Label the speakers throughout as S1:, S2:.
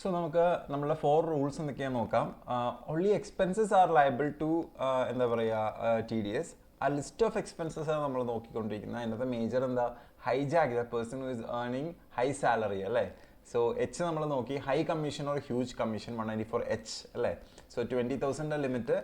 S1: So നമുക്ക് നമ്മളുടെ 4 rules എന്തൊക്കെയാണെന്ന് നോക്കാം. Only expenses are liable to എന്താ പറയുക ടി ഡി എസ്. ആ ലിസ്റ്റ് ഓഫ് എക്സ്പെൻസസ് ആണ് നമ്മൾ നോക്കിക്കൊണ്ടിരിക്കുന്നത്. അതിനകത്ത് മേജർ എന്താ, hijack the person who is earning high salary അല്ലേ. സോ എച്ച് നമ്മൾ നോക്കി, high commission or huge commission 194 H അല്ലേ. സോ 20,000 ലിമിറ്റ്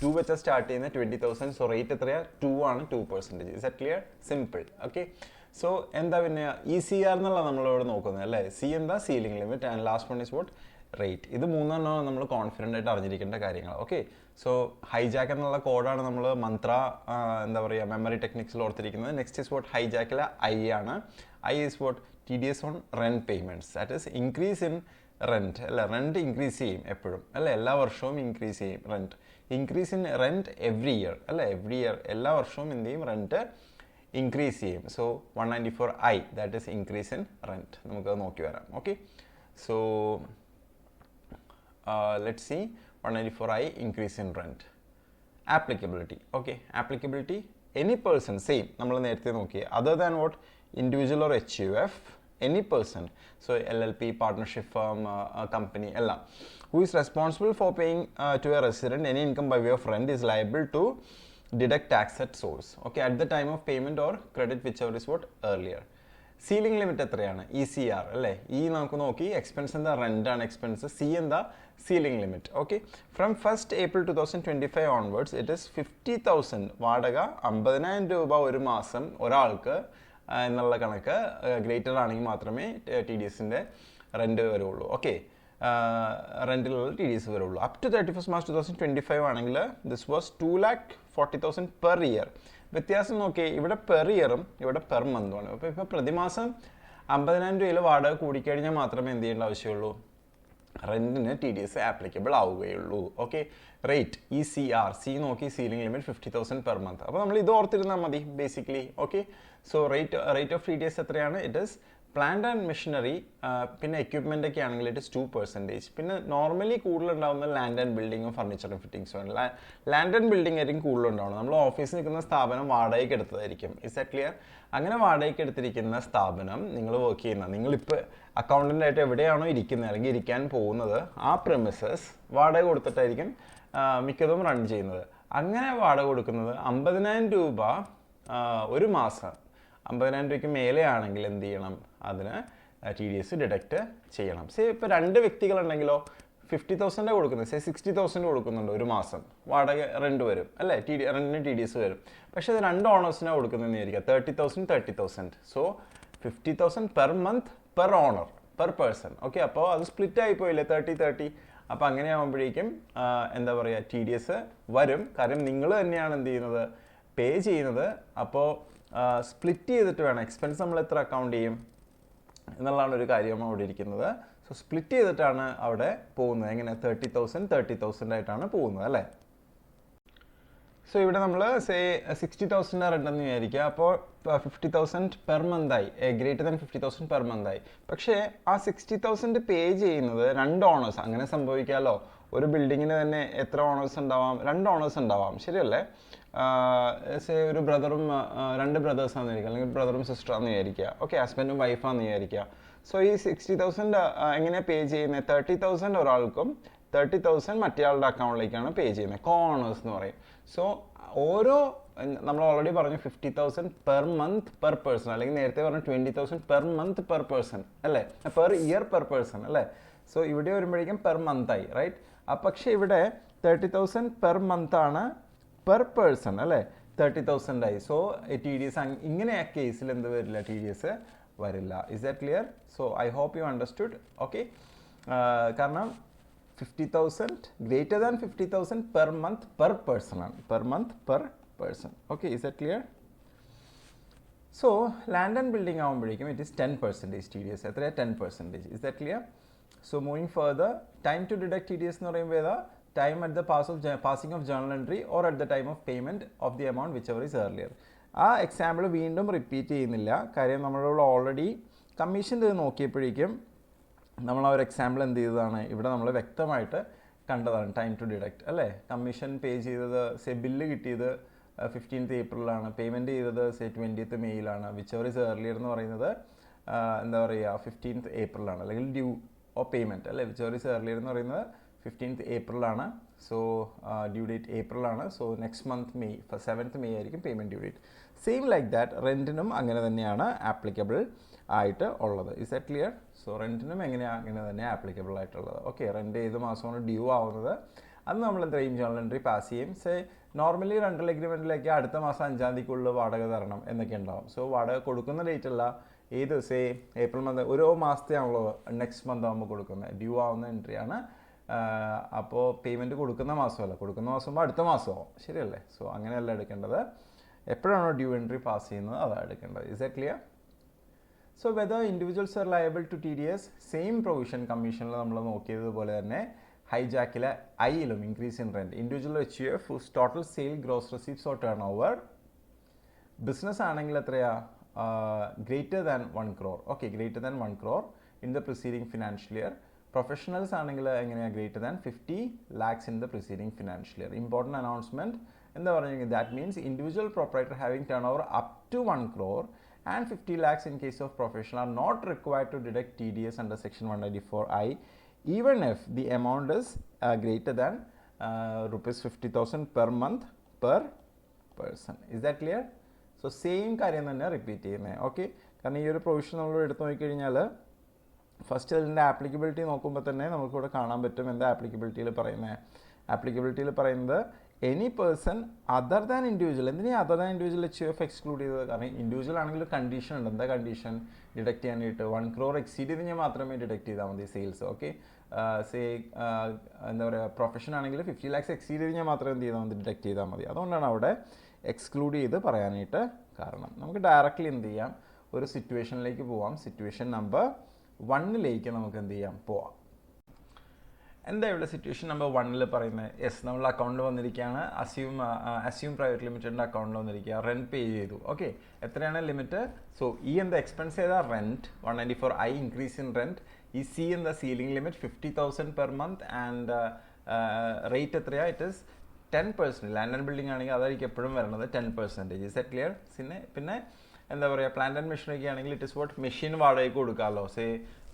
S1: 2 വെച്ചാൽ സ്റ്റാർട്ട് ചെയ്യുന്നത് 20,000. സോ റേറ്റ് എത്രയാണ്? 2 ആണ്, 2%. Is that clear? Simple. Okay. So എന്താ പിന്നെ ഇ സി ആർ എന്നുള്ള നമ്മളിവിടെ നോക്കുന്നത് അല്ലേ. സി എന്താ, ceiling limit, and last one is what, rate. ഇത് മൂന്നെണ്ണം നമ്മൾ കോൺഫിഡൻ്റ് ആയിട്ട് അറിഞ്ഞിരിക്കേണ്ട കാര്യങ്ങൾ. ഓക്കെ. സോ ഹൈജാക്ക് എന്നുള്ള കോഡാണ് നമ്മൾ മന്ത്ര എന്താ പറയുക മെമ്മറി ടെക്നിക്സിൽ ഓർത്തിരിക്കുന്നത്. നെക്സ്റ്റ് ഇസ് വാട്ട്, ഹൈജാക്കിലെ ഐ ആണ്. I is what, T D S on rent payments. That is increase in rent അല്ല. റെൻറ്റ് ഇൻക്രീസ് ചെയ്യും എപ്പോഴും അല്ലേ, എല്ലാ വർഷവും ഇൻക്രീസ് ചെയ്യും rent. Increase in rent every year അല്ലേ. എവ്രി ഇയർ എല്ലാ വർഷവും എന്ത് ചെയ്യും, റെൻറ്റ് ഇൻക്രീസ് ചെയ്യും. So 194 I, that is increase in rent. നമുക്കത് നോക്കി വരാം. Okay. So let's see 194 I increase in rent. Applicability. Okay. Applicability any person, same നമ്മൾ നേരത്തെ നോക്കിയത്, other than what individual or H U F, any person, so LLP, partnership firm, company എല്ലാം, who is responsible for paying to a resident any income by way of rent is liable to deduct tax at source, okay, at the time of payment or credit whichever is what earlier. Ceiling limit എത്രയാണ്? E C R അല്ലേ. E നമുക്ക് നോക്കി, expense എന്താ, rent ആണ് expense. C എന്താ, ceiling limit. Okay. From 1st April 2025 onwards it is 50,000 വാടക, 50,000 രൂപ ഒരു മാസം ഒരാൾക്ക് എന്നുള്ള കണക്ക് ഗ്രേറ്റർ ആണെങ്കിൽ മാത്രമേ ടി ഡി എസിൻ്റെ റെൻറ്റ് വരുള്ളൂ. ഓക്കെ. റെൻറ്റിലുള്ള ടി ഡി എസ് വരുള്ളൂ. അപ് ടു 31st March 2025 ആണെങ്കിൽ ദിസ് വാസ് 2,40,000 പെർ ഇയർ. വ്യത്യാസം നോക്കി, ഇവിടെ പെർ ഇയറും ഇവിടെ പെർ മന്തുമാണ്. അപ്പോൾ ഇപ്പോൾ പ്രതിമാസം 50,000 രൂപയിൽ വാടക കൂടിക്കഴിഞ്ഞാൽ മാത്രമേ എന്ത് ചെയ്യേണ്ട ആവശ്യമുള്ളൂ, റെൻറ്റിന് ടി ഡി എസ് ആപ്ലിക്കബിൾ ആവുകയുള്ളൂ. Okay. Rate E C R, C നോക്കി, സീലിംഗ് ലിമിറ്റ് 50,000 പെർ മന്ത്. അപ്പോൾ നമ്മൾ ഇത് ഓർത്തിരുന്നാൽ മതി basically. Okay. So rate of T D S എത്രയാണ്? It is plant and machinery, പിന്നെ എക്യുപ്മെൻ്റ് ഒക്കെ ആണെങ്കിൽ ഇറ്റ് ഇസ് 2%. പിന്നെ നോർമലി കൂടുതലുണ്ടാവുന്ന ലാൻഡ് ആൻഡ് ബിൽഡിങ്ങും ഫർണിച്ചറും ഫിറ്റിംഗ്സും ആണ്. ലാൻഡ് ആൻഡ് ബിൽഡിംഗ് ആയിരിക്കും കൂടുതലുണ്ടാവുന്നത്. നമ്മൾ ഓഫീസിൽ നിൽക്കുന്ന സ്ഥാപനം വാടകയ്ക്ക് എടുത്തതായിരിക്കും. Is that clear? അങ്ങനെ വാടകയ്ക്ക് എടുത്തിരിക്കുന്ന സ്ഥാപനം നിങ്ങൾ വർക്ക് ചെയ്യുന്ന, നിങ്ങളിപ്പോൾ അക്കൗണ്ടൻ്റ് ആയിട്ട് എവിടെയാണോ ഇരിക്കുന്നത് അല്ലെങ്കിൽ ഇരിക്കാൻ പോകുന്നത്, ആ പ്രെമിസസ് വാടക കൊടുത്തിട്ടായിരിക്കും മിക്കതും റൺ ചെയ്യുന്നത്. അങ്ങനെ വാടക കൊടുക്കുന്നത് 50,000 രൂപ ഒരു മാസം, 50,000 രൂപയ്ക്ക് മേലെ ആണെങ്കിൽ എന്ത് ചെയ്യണം, അതിന് ടി ഡി എസ് ഡിഡക്റ്റ് ചെയ്യണം. സേ ഇപ്പോൾ 2 വ്യക്തികളുണ്ടെങ്കിലോ 50,000 കൊടുക്കുന്നത്, സേ 60,000 കൊടുക്കുന്നുണ്ട് ഒരു മാസം വാടക, റെൻറ്റ് വരും അല്ലേ, റെൻറ്റിന് ടി ഡി എസ് വരും. പക്ഷേ അത് 2 ഓണേഴ്സിനാണ് കൊടുക്കുന്നതെന്ന് വിചാരിക്കുക, 30,000. So 50,000 per month per owner per person. Okay. അപ്പോൾ അത് സ്പ്ലിറ്റ് ആയിപ്പോയില്ലേ, 30. അപ്പോൾ അങ്ങനെ ആകുമ്പോഴേക്കും എന്താ പറയുക, ടി ഡി എസ് വരും. കാരണം നിങ്ങൾ തന്നെയാണ് എന്ത് ചെയ്യുന്നത്, പേ ചെയ്യുന്നത്. അപ്പോൾ സ്പ്ലിറ്റ് ചെയ്തിട്ട് വേണം, എക്സ്പെൻസ് നമ്മൾ എത്ര അക്കൗണ്ട് ചെയ്യും എന്നുള്ളതാണ് ഒരു കാര്യം അവിടെ ഇരിക്കുന്നത്. സോ സ്പ്ലിറ്റ് ചെയ്തിട്ടാണ് അവിടെ പോകുന്നത്. എങ്ങനെ? 30,000 ആയിട്ടാണ് പോകുന്നത് അല്ലേ. സോ ഇവിടെ നമ്മൾ സേ 60,000 റെൻ്റ് എന്ന് വിചാരിക്കുക. അപ്പോൾ 50,000 പെർ മന്തായി, ഗ്രേറ്റർ ദാൻ 50,000 പെർ മന്തായി. പക്ഷേ ആ 60,000 പേ ചെയ്യുന്നത് 2 ഓണേഴ്സ്. അങ്ങനെ സംഭവിക്കാമല്ലോ, ഒരു ബിൽഡിങ്ങിന് തന്നെ എത്ര ഓണേഴ്സ് ഉണ്ടാവാം? 2 ഓണേഴ്സ് ഉണ്ടാവാം, ശരിയല്ലേ? സേ ഒരു ബ്രദറും 2 ബ്രദേഴ്സാണെന്ന് വിചാരിക്കുക, അല്ലെങ്കിൽ ബ്രദറും സിസ്റ്ററാണെന്ന് വിചാരിക്കുക. ഓക്കെ. ഹസ്ബൻഡും വൈഫാണെന്ന് വിചാരിക്കുക. സോ ഈ 60,000 എങ്ങനെയാണ് പേ ചെയ്യുന്നത്? 30,000 ഒരാൾക്കും 30,000 മറ്റേയാളുടെ അക്കൗണ്ടിലേക്കാണ് പേ ചെയ്യുന്നത്. കോണേഴ്സ് എന്ന് പറയും. സോ ഓരോ, നമ്മൾ ഓൾറെഡി പറഞ്ഞു 50,000 പെർ മന്ത് പെർ പേഴ്സൺ, അല്ലെങ്കിൽ നേരത്തെ പറഞ്ഞു 20,000 പെർ മന്ത് പെർ പേഴ്സൺ അല്ലേ, പെർ ഇയർ പെർ പേഴ്സൺ അല്ലേ. സോ ഇവിടെ വരുമ്പോഴേക്കും പെർ മന്തായി, റൈറ്റ്. പക്ഷേ ഇവിടെ 30,000 പെർ മന്താണ് പെർ പേഴ്സൺ അല്ലേ, 30,000 ആയി. സോ ടി ഡി എസ് ഇങ്ങനെ ആ കേസിൽ എന്ത് വരില്ല, ടി ഡി എസ് വരില്ല. Is that clear? So I hope you understood. Okay. കാരണം 50,000 greater than 50,000 per month per person ആണ്, per month per person. Okay. Is that clear? So land and building ആകുമ്പോഴേക്കും it is 10% T D S. എത്രയാണ്? 10%. Is that clear? So moving further, time to deduct T D S എന്ന് പറയുമ്പോൾ ഏതാ? Time at the passing of journal entry or at the time of payment of the amount which ever is earlier. ആ example വീണ്ടും repeat ചെയ്യുന്നില്ല, കാര്യം നമ്മളിവിടെ already കമ്മീഷൻ്റെ ഇത് നോക്കിയപ്പോഴേക്കും നമ്മൾ ആ ഒരു എക്സാമ്പിൾ എന്ത് ചെയ്തതാണ്, ഇവിടെ നമ്മൾ വ്യക്തമായിട്ട് കണ്ടതാണ്. ടൈം ടു ഡിഡക്റ്റ് അല്ലേ. കമ്മീഷൻ പേ ചെയ്തത്, സേ ബില്ല് കിട്ടിയത് 15th ഏപ്രിലാണ്, പേയ്മെൻറ്റ് ചെയ്തത് സേ 20th മെയ്യിലാണ്, വിച്ച് എവർ ഈസ് ഏർലിയർ എന്ന് പറയുന്നത് എന്താ പറയുക 15th ഏപ്രിലാണ്, അല്ലെങ്കിൽ ഓർ പേയ്മെൻറ്റ് അല്ലേ, വിച്ച് ഈസ് earlier എന്ന് പറയുന്നത് 15th ഏപ്രിലാണ്. സോ ഡ്യൂ ഡേറ്റ് ഏപ്രിലാണ്. So next month May 7th May ആയിരിക്കും payment due date. Same like that റെൻറ്റിനും അങ്ങനെ തന്നെയാണ് ആപ്ലിക്കബിൾ ആയിട്ട് ഉള്ളത്. Is that clear? സോ റെൻറ്റിനും എങ്ങനെയാണ് അങ്ങനെ തന്നെ ആപ്ലിക്കബിൾ ആയിട്ടുള്ളത്. ഓക്കെ, റെൻറ്റ് ഏത് മാസമാണ് ഡ്യൂ ആവുന്നത് അത് നമ്മൾ എന്താ ചെയ്യും, ജേർണൽ എൻട്രി പാസ് ചെയ്യും. നോർമലി റെൻ്റൽ എഗ്രിമെൻറ്റിലേക്ക് അടുത്ത മാസം 5ാം തീയതിക്കുള്ളിൽ വാടക തരണം എന്നൊക്കെ ഉണ്ടാവും. സോ വാടക കൊടുക്കുന്ന ഡേറ്റ് അല്ല, ഏത് ഏപ്രിൽ മന്ത് ഓരോ മാസത്തെ ആണല്ലോ നെക്സ്റ്റ് മന്ത് ആകുമ്പോൾ കൊടുക്കുന്നത്, ഡ്യൂ ആവുന്ന എൻട്രിയാണ്. അപ്പോൾ പേയ്മെൻറ്റ് കൊടുക്കുന്ന മാസമല്ല, കൊടുക്കുന്ന മാസം അടുത്ത മാസമാവും, ശരിയല്ലേ? സോ അങ്ങനെയല്ല എടുക്കേണ്ടത്, എപ്പോഴാണോ ഡ്യൂ എൻട്രി പാസ് ചെയ്യുന്നത് അതാണ് എടുക്കേണ്ടത്. Is a clear? So whether individuals are liable to TDS, same provision കമ്മീഷനിൽ നമ്മൾ നോക്കിയതുപോലെ തന്നെ ഹൈജാക്കിലെ ഐയിലും increase in rent. Individual HUF whose total sale gross receipts or turnover, business ആണെങ്കിൽ എത്രയാ, greater than 1 crore. Okay, greater than 1 crore in the preceding financial year. Professionals ആണെങ്കിൽ എങ്ങനെയാണ്, greater than 50 lakhs in the preceding financial year. Important announcement എന്താ പറഞ്ഞെങ്കിൽ, that means individual proprietor having turnover up to 1 crore and 50 lakhs in case of professional are not required to deduct TDS under section 194I even if the amount is greater than rupees 50,000 per month per person. Is that clear? So same കാര്യം തന്നെ repeat ചെയ്യുന്നത്. Okay, കാരണം ഈ ഒരു provision നമ്മൾ എടുത്തു നോക്കിക്കഴിഞ്ഞാൽ first അതിൻ്റെ ആപ്ലിക്കബിലിറ്റി നോക്കുമ്പോൾ തന്നെ നമുക്കിവിടെ കാണാൻ പറ്റും എന്താ ആപ്ലിക്കബിലിറ്റിയിൽ പറയുന്നത്. ആപ്ലിക്കബിലിറ്റിയിൽ പറയുന്നത് any person other than individual. എന്തിനാണ് other than individual HUF exclude ചെയ്തത്? കാരണം ഇൻഡിവിജ്വൽ ആണെങ്കിൽ കണ്ടീഷൻ ഉണ്ട്. എന്താ കണ്ടീഷൻ? ഡിഡക്ട് ചെയ്യാനായിട്ട് 1 crore എക്സീഡ് ചെയ്ത് കഴിഞ്ഞാൽ മാത്രമേ ഡിഡക്ട് ചെയ്താൽ മതി സെയിൽസ്. ഓക്കെ, എന്താ പറയുക, പ്രൊഫഷൻ ആണെങ്കിൽ 50 lakhs എക്സീഡ് ചെയ്ത് കഴിഞ്ഞാൽ മാത്രമേ എന്ത് ചെയ്താൽ മതി, ഡിഡക്ട് ചെയ്താൽ മതി. അതുകൊണ്ടാണ് അവിടെ എക്സ്ക്ലൂഡ് ചെയ്ത് പറയാനായിട്ട് കാരണം. നമുക്ക് ഡയറക്റ്റ്ലി എന്ത് ചെയ്യാം, ഒരു സിറ്റുവേഷനിലേക്ക് പോവാം. സിറ്റുവേഷൻ നമ്പർ 1ലേക്ക് നമുക്ക് എന്ത് ചെയ്യാം, പോവാം. എന്താ ഇവിടെ സിറ്റുവേഷൻ നമ്പർ 1ൽ പറയുന്നത്? യെസ്, നമ്മൾ അക്കൗണ്ടിൽ വന്നിരിക്കുകയാണ്. അസ്യൂം പ്രൈവറ്റ് ലിമിറ്റഡിൻ്റെ അക്കൗണ്ടിൽ വന്നിരിക്കുക. റെൻറ്റ് പേ ചെയ്തു. ഓക്കെ, എത്രയാണ് ലിമിറ്റ്? സോ ഈ എന്താ എക്സ്പെൻസ് ചെയ്താൽ rent 194I increase in rent. ഈ സി എന്താ ceiling limit 50,000 per month and rate എത്രയാണ്? It is 10%. Land and building ആണെങ്കിൽ അതായിരിക്കും എപ്പോഴും വരുന്നത് 10%. Is that clear? പിന്നെ എന്താ പറയുക, പ്ലാന്റ് ആൻഡ് മെഷീനൊക്കെ ആണെങ്കിൽ ഇറ്റ് ഇസ് വാട്ട് മെഷീൻ വാടകയ്ക്ക് കൊടുക്കാമല്ലോ.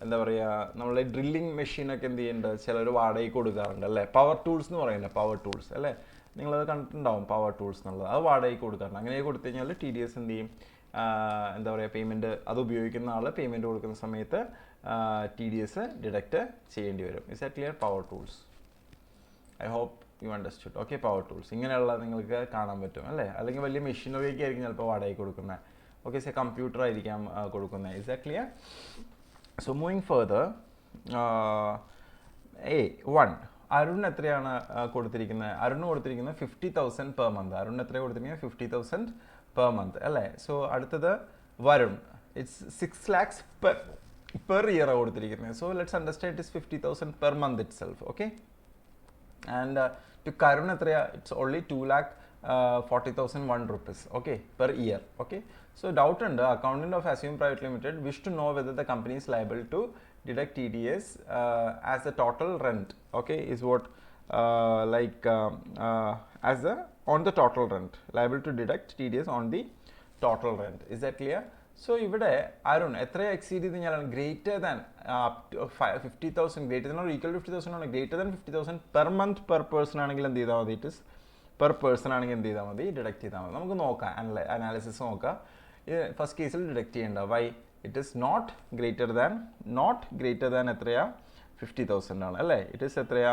S1: എന്താ പറയുക, നമ്മൾ ഡ്രില്ലിംഗ് മെഷീനൊക്കെ എന്ത് ചെയ്യുന്നുണ്ട്, ചിലർ വാടകയ്ക്ക് കൊടുക്കാറുണ്ട് അല്ലേ. പവർ ടൂൾസ് എന്ന് പറയുന്നത്, പവർ ടൂൾസ് അല്ലേ, നിങ്ങളത് കണ്ടിട്ടുണ്ടാവും പവർ ടൂൾസ് എന്നുള്ളത്. അത് വാടകയ്ക്ക് കൊടുക്കാറുണ്ട്. അങ്ങനെ കൊടുത്തു കഴിഞ്ഞാൽ TDS എന്ത് ചെയ്യും, എന്താ പറയുക, പേയ്മെൻറ്റ് അത് ഉപയോഗിക്കുന്ന ആൾ പേയ്മെൻറ്റ് കൊടുക്കുന്ന സമയത്ത് TDS ഡിഡക്റ്റ് ചെയ്യേണ്ടി വരും. Is that clear? Power tools. I hope you understood. Okay, power tools ഇങ്ങനെയുള്ള നിങ്ങൾക്ക് കാണാൻ പറ്റും അല്ലേ. അല്ലെങ്കിൽ വലിയ മെഷീനറിയൊക്കെ ആയിരിക്കും ചിലപ്പോൾ വാടകയ്ക്ക് കൊടുക്കുന്നത്. ഓക്കെ, കമ്പ്യൂട്ടർ ആയിരിക്കാം കൊടുക്കുന്നത്. Is that clear? So moving further, A1 Arun എത്രയാണ് കൊടുത്തിരിക്കുന്നത്? അരുൺ കൊടുത്തിരിക്കുന്നത് 50,000 പെർ മന്ത്. അരുൺ എത്രയാണ് കൊടുത്തിരിക്കുന്നത്? 50,000 പെർ മന്ത് അല്ലേ. സോ അടുത്തത് Varun, it's 6 lakhs per year കൊടുത്തിരിക്കുന്നത്. So let's understand it is 50,000 per month itself. Okay, and to Karun എത്രയാണ്? It's only 2,40,001 rupees. Okay, per year. Okay, so doubt under accountant of Assume Private Limited wish to know whether the company is liable to deduct TDS as the total rent. Okay, is what as the on the total rent, liable to deduct TDS on the total rent. Is that clear? So ഇവിടെ അരുൺ എത്ര exceed ചെയ്ത് കഴിഞ്ഞാൽ greater than 50,000 greater than or equal 50,000 ആണ്, greater than 50,000 per month per person ആണെങ്കിൽ എന്ത് ചെയ്താൽ മതി, it is per person ആണെങ്കിൽ എന്ത് ചെയ്താൽ മതി, ഡിഡക്ട് ചെയ്താൽ മതി. നമുക്ക് നോക്കാം, അനാലിസിസ് നോക്കാം. ഫസ്റ്റ് കേസിൽ ഡിഡക്ട് ചെയ്യേണ്ട why it is not greater than എത്രയാ 50,000 ആണ് അല്ലേ. ഇറ്റ് ഇസ് എത്രയാ,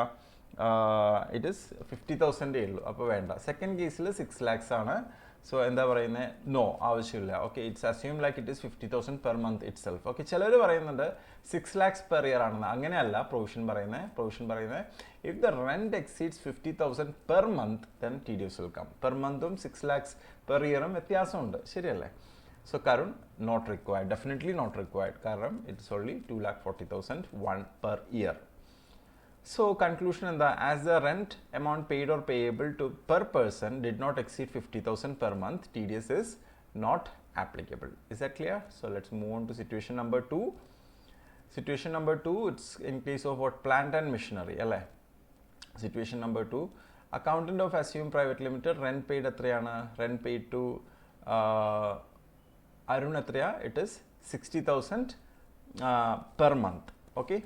S1: ഇറ്റ് ഇസ് 50,000 ഉള്ളൂ, അപ്പോൾ വേണ്ട. സെക്കൻഡ് കേസിൽ 6 lakhs ആണ്. സോ എന്താ പറയുന്നത്, നോ ആവശ്യമില്ല. Okay, it's assume like it is 50,000 per month itself. Okay, ചിലർ പറയുന്നുണ്ട് 6 lakhs പെർ ഇയർ ആണെന്ന്. അങ്ങനെയല്ല പ്രൊവിഷൻ പറയുന്നത് if the rent exceeds 50,000 per month then TDS will come. Per മന്തും 6 lakhs പെർ ഇയറും വ്യത്യാസമുണ്ട്, ശരിയല്ലേ. So Karun not required, definitely not required, കാരണം it's only 2,40,001 per year. So conclusion in the as the rent amount paid or payable to per person did not exceed 50,000 per month, TDS is not applicable. Is that clear? So let's move on to situation number 2. Situation number 2, it's in case of what, plant and machinery. Situation number 2, accountant of Assume Private Limited, rent paid atrayana, rent paid to Arun Atraya, it is 60,000 per month. Okay,